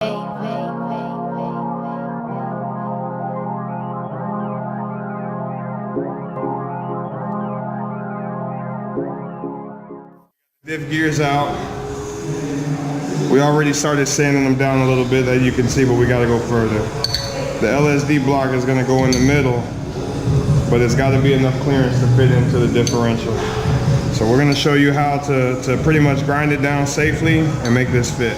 Diff gears out. We already started sanding them down a little bit, as you can see, but we got to go further. The LSD block is going to go in the middle, but it's got to be enough clearance to fit into the differential. So we're going to show you how to pretty much grind it down safely and make this fit.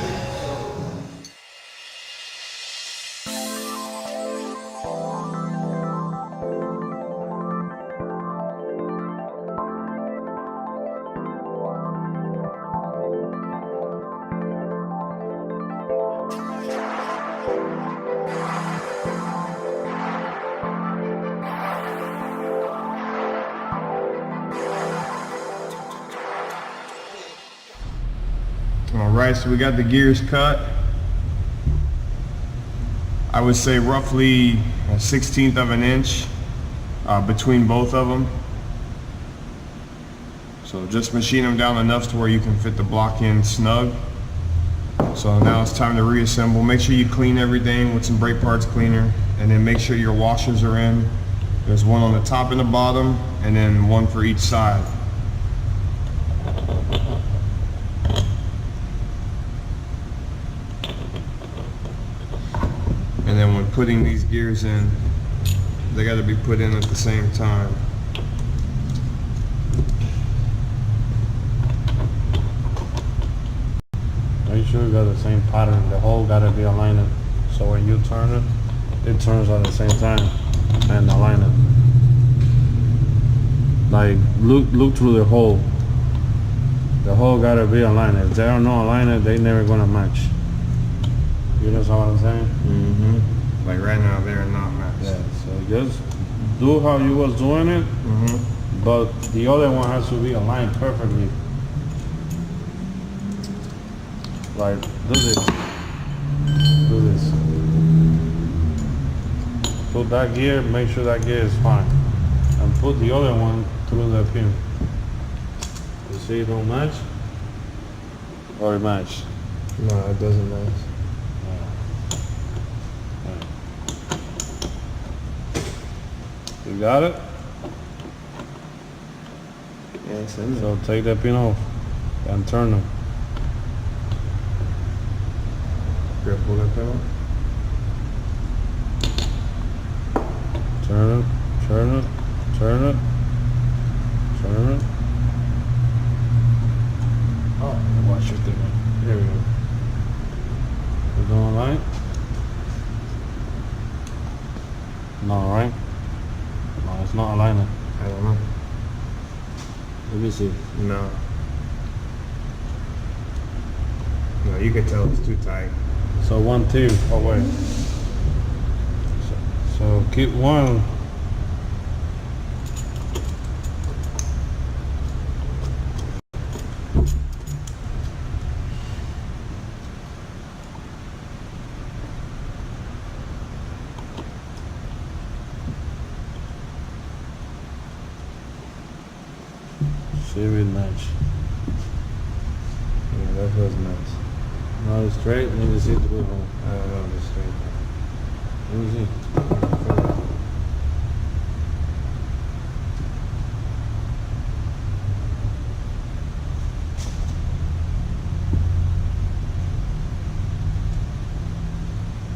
Alright, so we got the gears cut. I would say roughly a 1/16 of an inch between both of them. So just machine them down enough to where you can fit the block in snug. So now it's time to reassemble. Make sure you clean everything with some brake parts cleaner, and then make sure your washers are in. There's one on the top and the bottom, and then one for each side. And then when putting these gears in, they got to be put in at the same time. Make sure you got the same pattern. The hole got to be aligned, so when you turn it, it turns at the same time and align it. Like look through the hole. The hole got to be aligned. If they are not aligned, they never gonna match. You know what I'm saying? Mm-hmm. Like right now, they're not matched. Yeah, so just do how you was doing it, but the other one has to be aligned perfectly. Like, do this. Do this. Put that gear, make sure that gear is fine. And put the other one through the pin. You see it don't match? Or it match? No, it doesn't match. You got it? Yes, yeah, so take that pin off and turn them. Here, pull that pin off. Turn it, turn it, turn it, turn it. Oh, watch your thing. Here we go. You doing right? No, right? No, it's not aligning. I don't know. Let me see. No. No, you can tell it's too tight. So 1, 2. Oh wait. So keep one. See if it match. Yeah, that feels nice. Now it's straight. Let me see the blue hole. I don't know, it's straight. Let me see.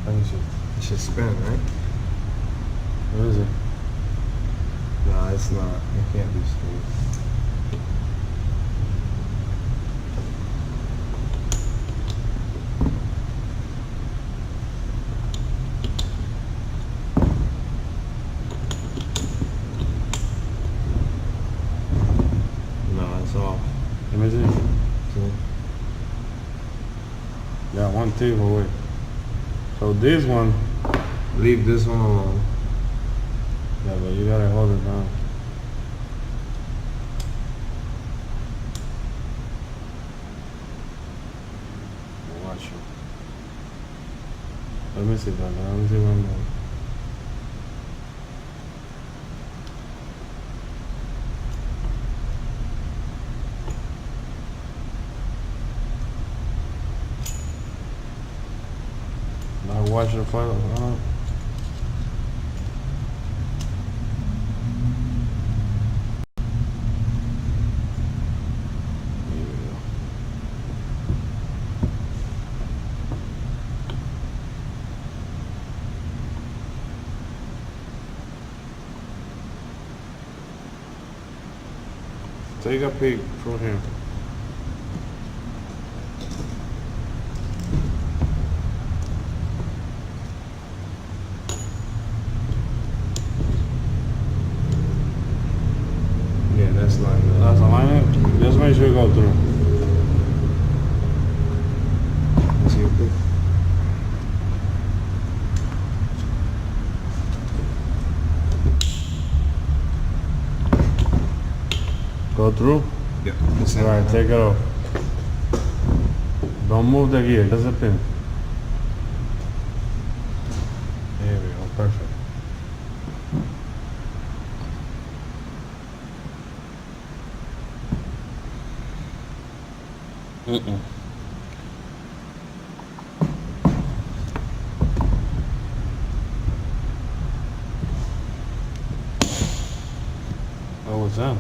Let me see. It should spin, right? What is it? No, it's not. It can't be straight. No, it's off. Let me see. See? Yeah, 1, 2. But wait. So this one. Leave this one alone. Yeah, but you gotta hold it down. Watch it. Let me see, brother. Let me see what I'm doing. washer file. Take a peek from here. Yeah, that's lined up. That's alignment. Just make sure you go through. See your pick. Go through. Yeah. Alright, take it off. Don't move the gear, just the pin. There we go, perfect. What was that?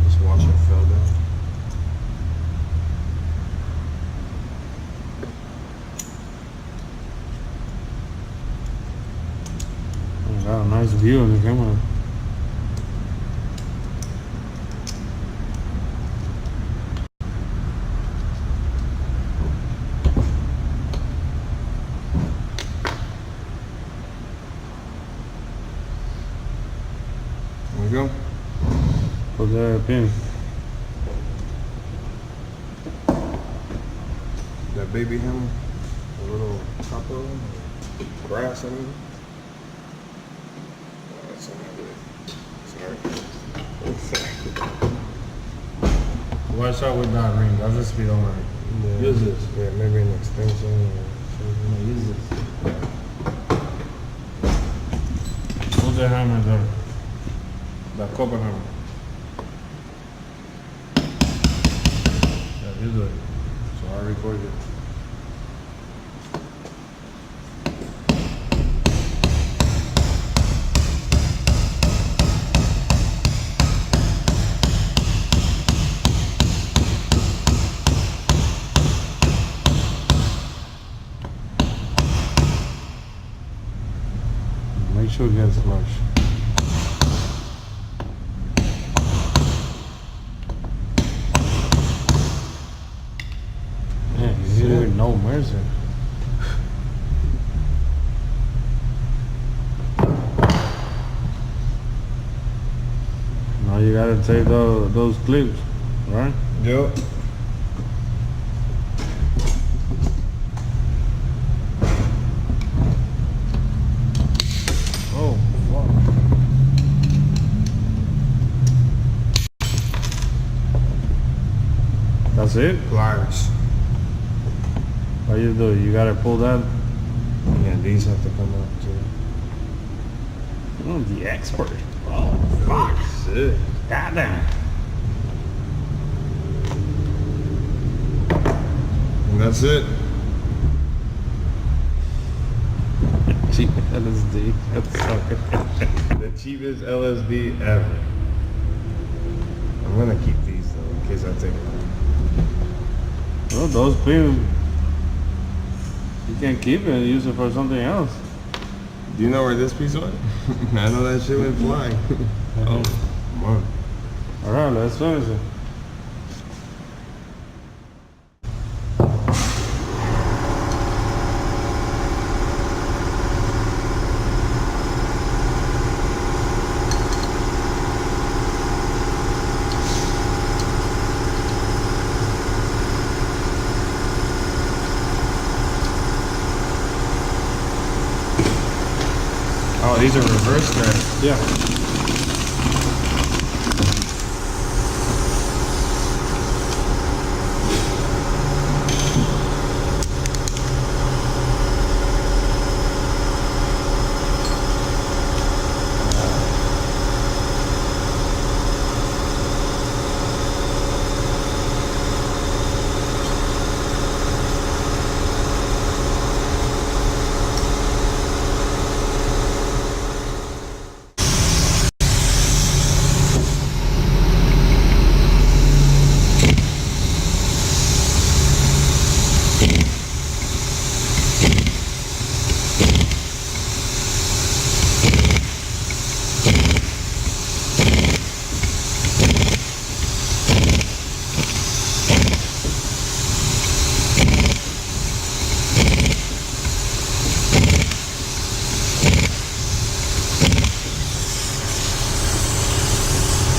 This washer fell down. Got a nice view in the camera. There we go. Put the pin. That baby hammer, a little copper one, brass on it. Oh, that's not good. Sorry. Watch out with that ring, that's the speed on it. Yeah. Use this. Yeah, maybe an extension or something. Use this. Put the hammer there. The copper hammer. Yeah, you do it. So I record it. Make sure it gets flush. Man, you hit it with no mercy. Now you gotta take those clips, right? Yep. Oh, fuck. That's it? Pliers. What you do? You gotta pull that? Yeah, these have to come out too. Oh, the expert. Oh, fuck. Shit. Goddamn. And that's it. Cheap LSD. That's so good. The cheapest LSD ever. I'm gonna keep these though, in case I take them. Well, those pins, you can keep it and use it for something else. Do you know where this piece went? I know that shit went flying. Oh, come on. Alright, let's finish it. Oh, these are reverse threads. Yeah.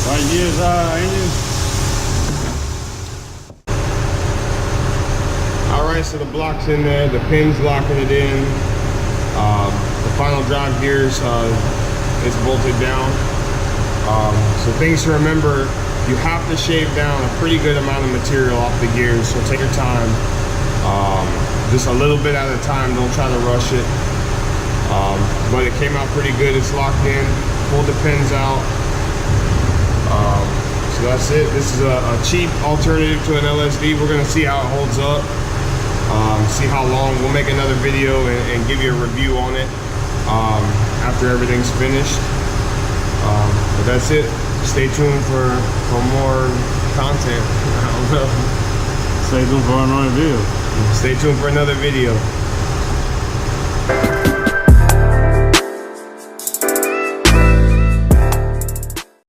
5 years engine. Alright, so the block's in there, the pin's locking it in. The final drive gears is bolted down. So things to remember, you have to shave down a pretty good amount of material off the gears, so take your time. Just a little bit at a time, don't try to rush it. But it came out pretty good, it's locked in. Pull the pins out. So that's it. This is a cheap alternative to an LSD. We're gonna see how it holds up. See how long. We'll make another video and give you a review on it after everything's finished. But that's it. Stay tuned for more content. I don't know. Stay tuned for another video. Stay tuned for another video.